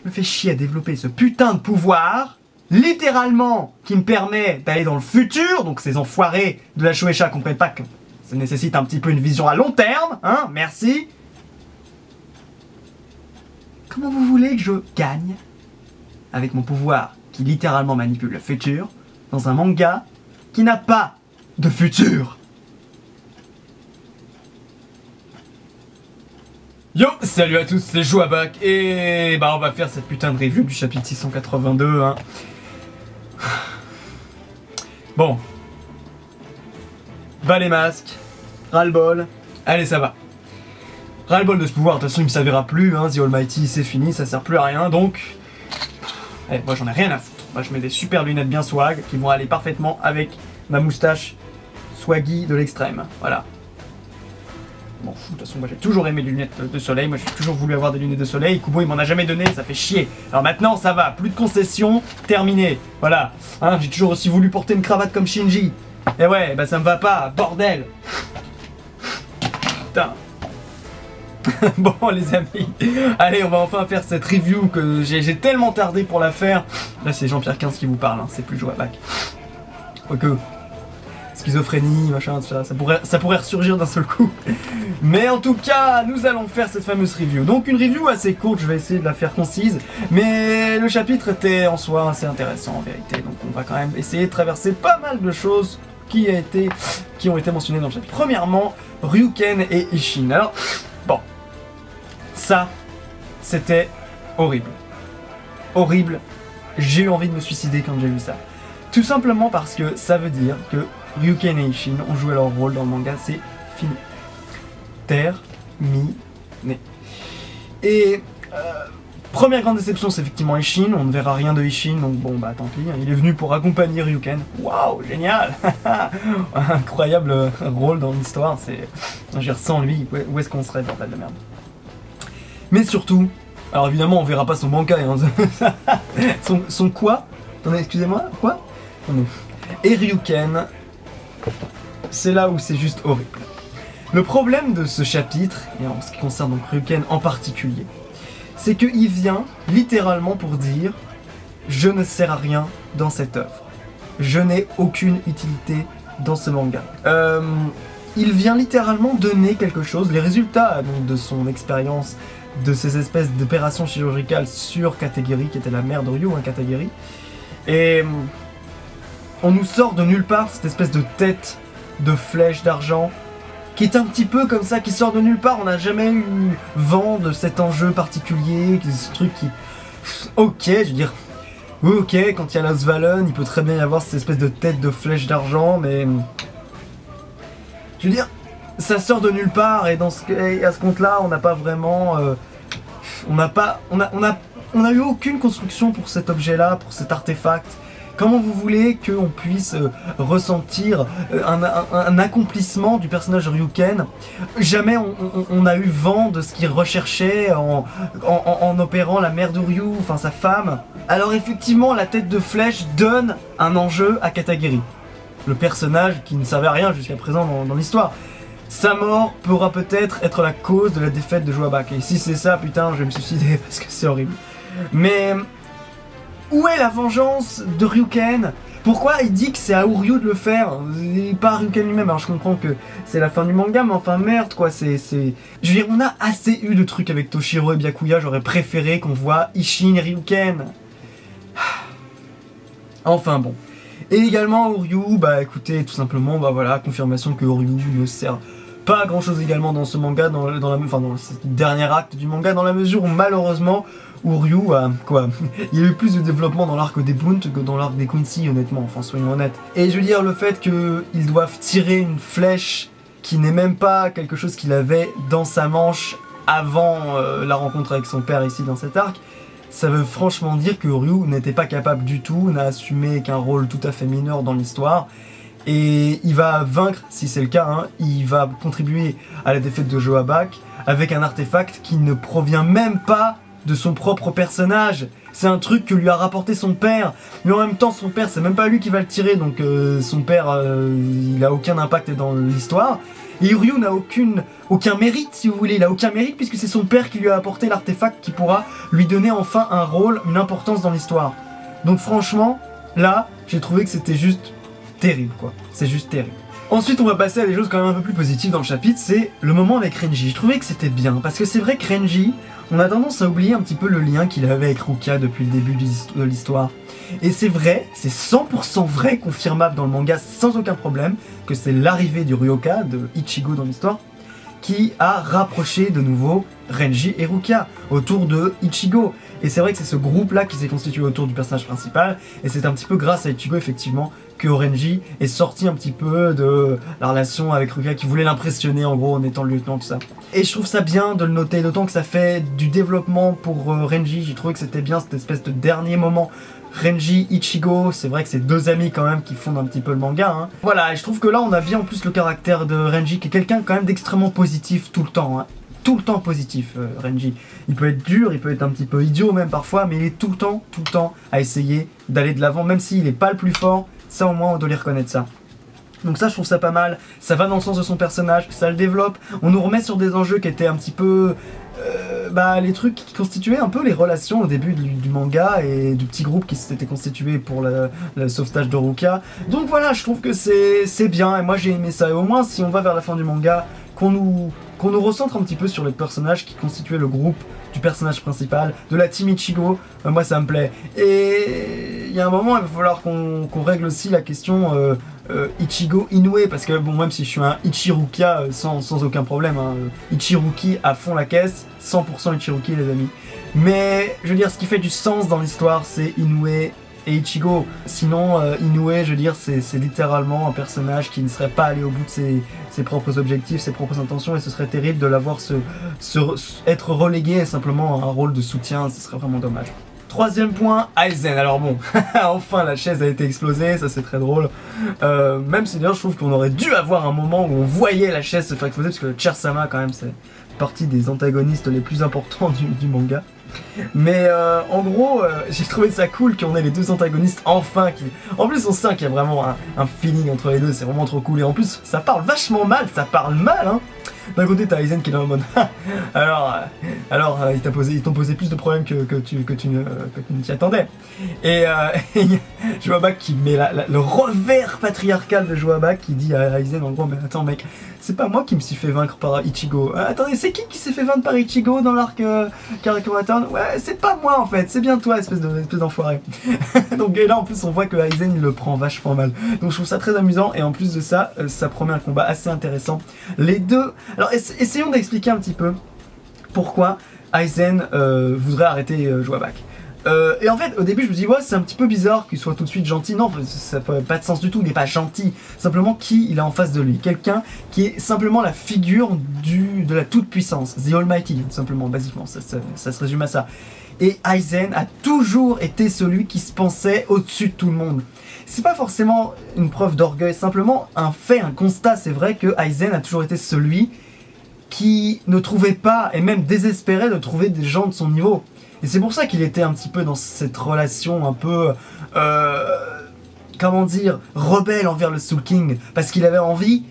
je me fais chier à développer ce putain de pouvoir, littéralement, qui me permet d'aller dans le futur, donc ces enfoirés de la Shueisha comprennent pas que ça nécessite un petit peu une vision à long terme, hein, merci. Comment vous voulez que je gagne avec mon pouvoir qui littéralement manipule le futur dans un manga qui n'a pas de futur? Yo, salut à tous, c'est Jouabac et bah on va faire cette putain de review du chapitre 682 hein. Bon. Bas les masques, ras-le-bol, allez ça va. Ras-le-bol de ce pouvoir, de toute façon il me servira plus, hein, The Almighty c'est fini, ça sert plus à rien donc... Allez, moi j'en ai rien à foutre, moi je mets des super lunettes bien swag qui vont aller parfaitement avec ma moustache swaggy de l'extrême, voilà. Bon, de toute façon, moi j'ai toujours aimé les lunettes de soleil, moi j'ai toujours voulu avoir des lunettes de soleil, Kubo il m'en a jamais donné, ça fait chier. Alors maintenant ça va, plus de concessions, terminé, voilà. Hein, j'ai toujours aussi voulu porter une cravate comme Shinji. Et ouais, bah ça me va pas, bordel. Putain. Bon les amis, allez on va enfin faire cette review que j'ai tellement tardé pour la faire. Là c'est Jean-Pierre 15 qui vous parle, hein, c'est plus Jouabac. Ok. Schizophrénie, machin, tout ça, ça pourrait ressurgir d'un seul coup. Mais en tout cas, nous allons faire cette fameuse review. Donc une review assez courte, je vais essayer de la faire concise. Mais le chapitre était en soi assez intéressant en vérité. Donc on va quand même essayer de traverser pas mal de choses qui ont été mentionnées dans le chapitre. Premièrement, Ryuken et Isshin. Alors, bon, ça, c'était horrible. Horrible. J'ai eu envie de me suicider quand j'ai vu ça. Tout simplement parce que ça veut dire que Ryuken et Isshin ont joué leur rôle dans le manga, c'est fini. Terminé. Et première grande déception, c'est effectivement Isshin. On ne verra rien de Isshin, donc bon bah tant pis. Il est venu pour accompagner Ryuken. Waouh, génial. Incroyable rôle dans l'histoire. C'est, je veux dire, sans lui, où est-ce qu'on serait, bordel de merde. Mais surtout, alors évidemment, on verra pas son bankai. Hein. son quoi? Attendez, excusez-moi, quoi? Attendez. Et Ryuken, c'est là où c'est juste horrible. Le problème de ce chapitre, et en ce qui concerne donc Ryuken en particulier, c'est qu'il vient littéralement pour dire « Je ne sers à rien dans cette œuvre. Je n'ai aucune utilité dans ce manga. » Il vient littéralement donner quelque chose, les résultats donc, de son expérience de ces espèces d'opérations chirurgicales sur Katagiri, qui était la mère de Ryu, hein, Katagiri. Et on nous sort de nulle part cette espèce de tête de flèche d'argent qui est un petit peu comme ça, qui sort de nulle part. On n'a jamais eu vent de cet enjeu particulier, ce truc qui... Ok, je veux dire... Oui, ok, quand il y a l'Osvalen, il peut très bien y avoir cette espèce de tête de flèche d'argent, mais... Je veux dire, ça sort de nulle part, et à ce compte-là, on n'a pas vraiment... On a eu aucune construction pour cet objet-là, pour cet artefact. Comment vous voulez qu'on puisse ressentir un accomplissement du personnage de Ryuken? Jamais on a eu vent de ce qu'il recherchait en opérant la mère de Ryu, enfin sa femme. Alors effectivement, la tête de flèche donne un enjeu à Katagiri. Le personnage qui ne servait à rien jusqu'à présent dans l'histoire. Sa mort pourra peut-être être la cause de la défaite de Jouabac. Et si c'est ça, putain, je vais me suicider parce que c'est horrible. Mais... où est la vengeance de Ryuken? Pourquoi il dit que c'est à Uryu de le faire et pas à Ryuken lui-même? Alors je comprends que c'est la fin du manga, mais enfin merde quoi, c'est... Je veux dire, on a assez eu de trucs avec Toshiro et Byakuya, j'aurais préféré qu'on voit Isshin et Ryuken. Enfin bon. Et également Uryu, bah écoutez, tout simplement, bah voilà, confirmation que Uryu ne sert pas à grand chose également dans ce manga, dans ce dernier acte du manga, dans la mesure où malheureusement Uryu, quoi, il y a eu plus de développement dans l'arc des Bunt que dans l'arc des Quincy, honnêtement, enfin soyons honnêtes. Et je veux dire, le fait qu'ils doivent tirer une flèche qui n'est même pas quelque chose qu'il avait dans sa manche avant la rencontre avec son père ici dans cet arc, ça veut franchement dire que Ryu n'était pas capable du tout, n'a assumé qu'un rôle tout à fait mineur dans l'histoire. Et il va vaincre, si c'est le cas, hein, il va contribuer à la défaite de Jouabac avec un artefact qui ne provient même pas de son propre personnage. C'est un truc que lui a rapporté son père, mais en même temps son père c'est même pas lui qui va le tirer, donc son père il a aucun impact dans l'histoire. Et Ryu n'a aucun mérite, si vous voulez, il a aucun mérite puisque c'est son père qui lui a apporté l'artefact qui pourra lui donner enfin un rôle, une importance dans l'histoire. Donc franchement, là, j'ai trouvé que c'était juste terrible, quoi. C'est juste terrible. Ensuite, on va passer à des choses quand même un peu plus positives dans le chapitre, c'est le moment avec Renji. Je trouvais que c'était bien, parce que c'est vrai que Renji, on a tendance à oublier un petit peu le lien qu'il avait avec Rukia depuis le début de l'histoire. Et c'est vrai, c'est 100% vrai, confirmable dans le manga sans aucun problème, que c'est l'arrivée du Ryoka, de Ichigo dans l'histoire, qui a rapproché de nouveau Renji et Rukia autour de Ichigo. Et c'est vrai que c'est ce groupe-là qui s'est constitué autour du personnage principal, et c'est un petit peu grâce à Ichigo, effectivement, que Renji est sorti un petit peu de la relation avec Rukia, qui voulait l'impressionner en gros en étant le lieutenant, tout ça. Et je trouve ça bien de le noter, d'autant que ça fait du développement pour Renji. J'ai trouvé que c'était bien cette espèce de dernier moment Renji, Ichigo, c'est vrai que c'est deux amis quand même qui fondent un petit peu le manga, hein. Voilà, et je trouve que là on a bien en plus le caractère de Renji qui est quelqu'un quand même d'extrêmement positif tout le temps, hein. Tout le temps positif, Renji. Il peut être dur, il peut être un petit peu idiot même parfois, mais il est tout le temps à essayer d'aller de l'avant, même s'il n'est pas le plus fort, ça au moins on doit lui reconnaître ça. Donc ça je trouve ça pas mal, ça va dans le sens de son personnage, ça le développe, on nous remet sur des enjeux qui étaient un petit peu... les trucs qui constituaient un peu les relations au début du manga et du petit groupe qui s'était constitué pour le sauvetage de Rukia. Donc voilà, je trouve que c'est bien et moi j'ai aimé ça. Et au moins si on va vers la fin du manga, qu'on nous recentre un petit peu sur les personnages qui constituaient le groupe du personnage principal, de la team Ichigo, moi ça me plaît. Et il y a un moment il va falloir qu'on règle aussi la question Ichigo Inoue, parce que bon, même si je suis un Ichirukia sans aucun problème, hein, Ichiruki à fond la caisse, 100% Ichiruki les amis. Mais je veux dire, ce qui fait du sens dans l'histoire, c'est Inoue et Ichigo. Sinon, Inoue, je veux dire, c'est littéralement un personnage qui ne serait pas allé au bout de ses propres objectifs, ses propres intentions, et ce serait terrible de l'avoir être relégué simplement à un rôle de soutien, ce serait vraiment dommage. Troisième point, Aizen. Alors bon, enfin la chaise a été explosée, ça c'est très drôle. Même si d'ailleurs je trouve qu'on aurait dû avoir un moment où on voyait la chaise se faire exploser, parce que le Chir-sama quand même c'est partie des antagonistes les plus importants du manga. Mais en gros, j'ai trouvé ça cool qu'on ait les deux antagonistes enfin qui... En plus on sent qu'il y a vraiment un feeling entre les deux, c'est vraiment trop cool. Et en plus ça parle vachement mal, ça parle mal hein. D'un côté t'as Aizen qui est là en mode alors ils t'ont posé plus de problèmes que tu ne t'y attendais. Et Joabak qui met le revers patriarcal de Joabak qui dit à Aizen en gros mais attends mec, c'est pas moi qui me suis fait vaincre par Ichigo. Attendez, c'est qui s'est fait vaincre par Ichigo dans l'arc Karakura-town? Ouais, c'est pas moi en fait, c'est bien toi espèce d'enfoiré. Donc et là en plus on voit que Aizen il le prend vachement mal. Donc je trouve ça très amusant et en plus de ça, ça promet un combat assez intéressant. Les deux... Alors essayons d'expliquer un petit peu pourquoi Aizen voudrait arrêter Joabak. Et en fait au début je me dis ouais c'est un petit peu bizarre qu'il soit tout de suite gentil. Non, ça n'a pas de sens du tout, il n'est pas gentil. Simplement qui il a en face de lui, quelqu'un qui est simplement la figure de la toute puissance, The Almighty simplement, basiquement, ça se résume à ça. Et Aizen a toujours été celui qui se pensait au-dessus de tout le monde. C'est pas forcément une preuve d'orgueil, simplement un fait, un constat. C'est vrai que Aizen a toujours été celui qui ne trouvait pas, et même désespérait de trouver des gens de son niveau. Et c'est pour ça qu'il était un petit peu dans cette relation un peu, comment dire, rebelle envers le Soul King. Parce qu'il avait envie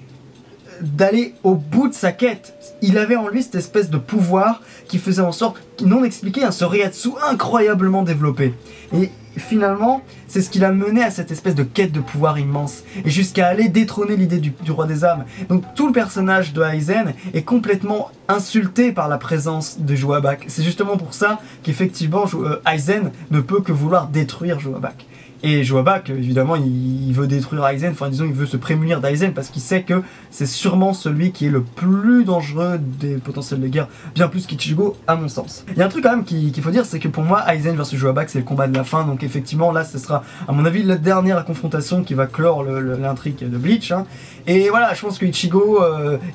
d'aller au bout de sa quête. Il avait en lui cette espèce de pouvoir qui faisait en sorte, non expliqué, un Soreatsu incroyablement développé. Et finalement, c'est ce qui l'a mené à cette espèce de quête de pouvoir immense, et jusqu'à aller détrôner l'idée du roi des âmes. Donc tout le personnage de Aizen est complètement insulté par la présence de Joabak. C'est justement pour ça qu'effectivement Aizen ne peut que vouloir détruire Joabak. Et Joabak, évidemment, il veut détruire Aizen, enfin disons, il veut se prémunir d'Aizen parce qu'il sait que c'est sûrement celui qui est le plus dangereux des potentiels de guerre, bien plus qu'Ichigo, à mon sens. Il y a un truc quand même qu'il faut dire, c'est que pour moi, Aizen versus Joabak, c'est le combat de la fin, donc effectivement, là, ce sera, à mon avis, la dernière confrontation qui va clore l'intrigue de Bleach, hein. Et voilà, je pense que Ichigo,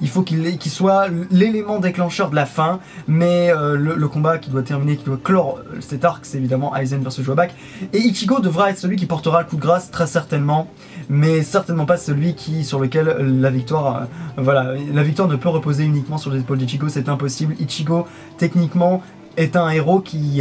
il faut qu'il soit l'élément déclencheur de la fin, mais le combat qui doit terminer, qui doit clore cet arc, c'est évidemment Aizen versus Joabak, et Ichigo devra être celui qui portera le coup de grâce très certainement, mais certainement pas celui sur lequel la victoire, voilà, la victoire ne peut reposer uniquement sur les épaules d'Ichigo, c'est impossible. Ichigo techniquement est un héros qui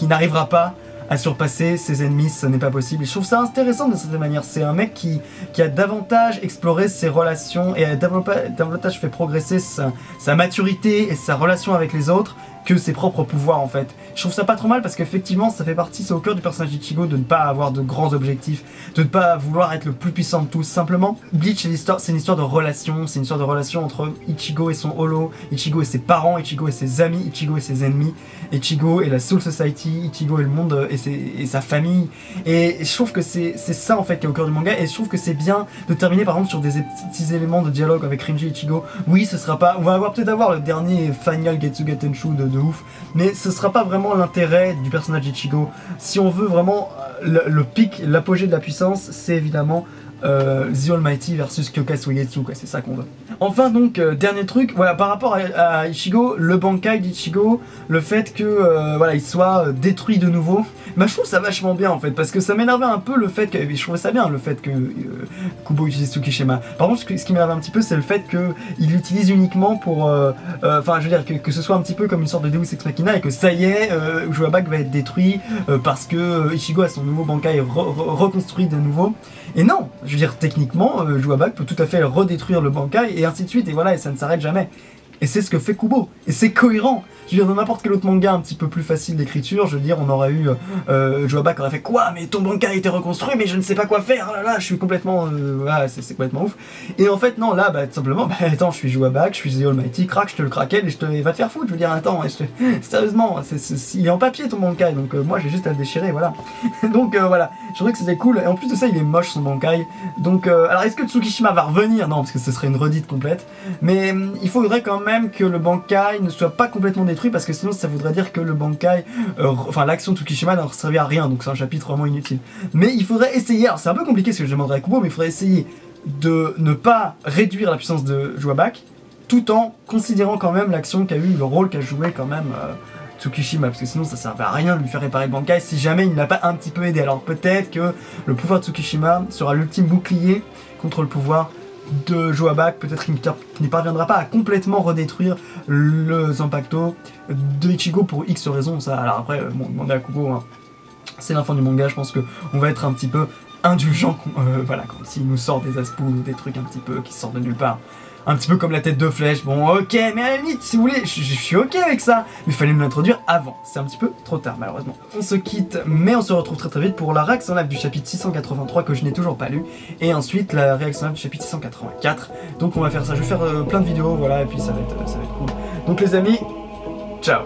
n'arrivera pas à surpasser ses ennemis, ce n'est pas possible. Et je trouve ça intéressant de cette manière. C'est un mec qui a davantage exploré ses relations et a davantage fait progresser sa maturité et sa relation avec les autres que ses propres pouvoirs en fait. Je trouve ça pas trop mal parce qu'effectivement ça fait partie, c'est au cœur du personnage d'Ichigo de ne pas avoir de grands objectifs, de ne pas vouloir être le plus puissant de tous. Simplement, Bleach c'est une histoire de relation, c'est une histoire de relation entre Ichigo et son holo, Ichigo et ses parents, Ichigo et ses amis, Ichigo et ses ennemis, Ichigo et la Soul Society, Ichigo et le monde et sa famille. Et je trouve que c'est ça en fait qui est au cœur du manga, et je trouve que c'est bien de terminer par exemple sur des petits éléments de dialogue avec Renji et Ichigo. Oui, ce sera pas, on va peut-être avoir le dernier final Getsuga Tenshu de ouf, mais ce sera pas vraiment l'intérêt du personnage d'Ichigo. Si on veut vraiment le pic, l'apogée de la puissance, c'est évidemment The Almighty versus Kyoka Suigetsu, quoi, c'est ça qu'on veut. Enfin donc, dernier truc, voilà, par rapport à Ichigo, le Bankai d'Ichigo, le fait que voilà, il soit détruit de nouveau, bah je trouve ça vachement bien en fait, parce que ça m'énervait un peu le fait que, je trouvais ça bien le fait que Kubo utilise Tsukishima. Par contre, ce qui m'énerve un petit peu, c'est le fait qu'il l'utilise uniquement pour, enfin je veux dire, que ce soit un petit peu comme une sorte de Deus Ex Machina, et que ça y est, Joabak va être détruit parce que Ichigo a son nouveau Bankai reconstruit de nouveau. Et non, je veux dire, techniquement, Joabak peut tout à fait redétruire le Bankai et ainsi de suite, et voilà, et ça ne s'arrête jamais. Et c'est ce que fait Kubo, et c'est cohérent. Je veux dire, dans n'importe quel autre manga un petit peu plus facile d'écriture, je veux dire, on aurait eu Joabak aurait fait quoi, mais ton Bankai a été reconstruit, mais je ne sais pas quoi faire, oh là là, je suis complètement, ah, c'est complètement ouf. Et en fait, non, là, bah, tout simplement, bah, attends, je suis Joabak, je suis The Almighty, crac, je te le craquelle, et va te faire foutre, je veux dire, attends, sérieusement, il est en papier ton Bankai, donc moi j'ai juste à le déchirer, voilà. Donc voilà, je trouvais que c'était cool, et en plus de ça, il est moche son Bankai, donc, alors est-ce que Tsukishima va revenir? Non, parce que ce serait une redite complète, mais il faudrait quand même que le Bankai ne soit pas complètement détruit, parce que sinon ça voudrait dire que le Bankai, enfin l'action de Tsukishima n'en servir à rien, donc c'est un chapitre vraiment inutile. Mais il faudrait essayer, alors c'est un peu compliqué ce que je demanderais à Kubo, mais il faudrait essayer de ne pas réduire la puissance de Joabak, tout en considérant quand même l'action qu'a eu, le rôle qu'a joué quand même Tsukishima, parce que sinon ça servait à rien de lui faire réparer le Bankai si jamais il ne l'a pas un petit peu aidé. Alors peut-être que le pouvoir de Tsukishima sera l'ultime bouclier contre le pouvoir de Joabak, peut-être qu'il n'y parviendra pas à complètement redétruire le Zanpakuto de Ichigo pour X raisons. Ça, alors après, bon, demandez à Kubo, hein. C'est la fin du manga, je pense qu'on va être un petit peu indulgent, voilà, comme s'il nous sort des aspoules ou des trucs un petit peu qui sortent de nulle part. Un petit peu comme la tête de flèche, bon ok, mais à la limite, si vous voulez, je suis ok avec ça, mais il fallait me l'introduire avant, c'est un petit peu trop tard malheureusement. On se quitte, mais on se retrouve très vite pour la réaction live du chapitre 683 que je n'ai toujours pas lu, et ensuite la réaction live du chapitre 684, donc on va faire ça, je vais faire plein de vidéos, voilà, et puis ça va être cool. Donc les amis, ciao.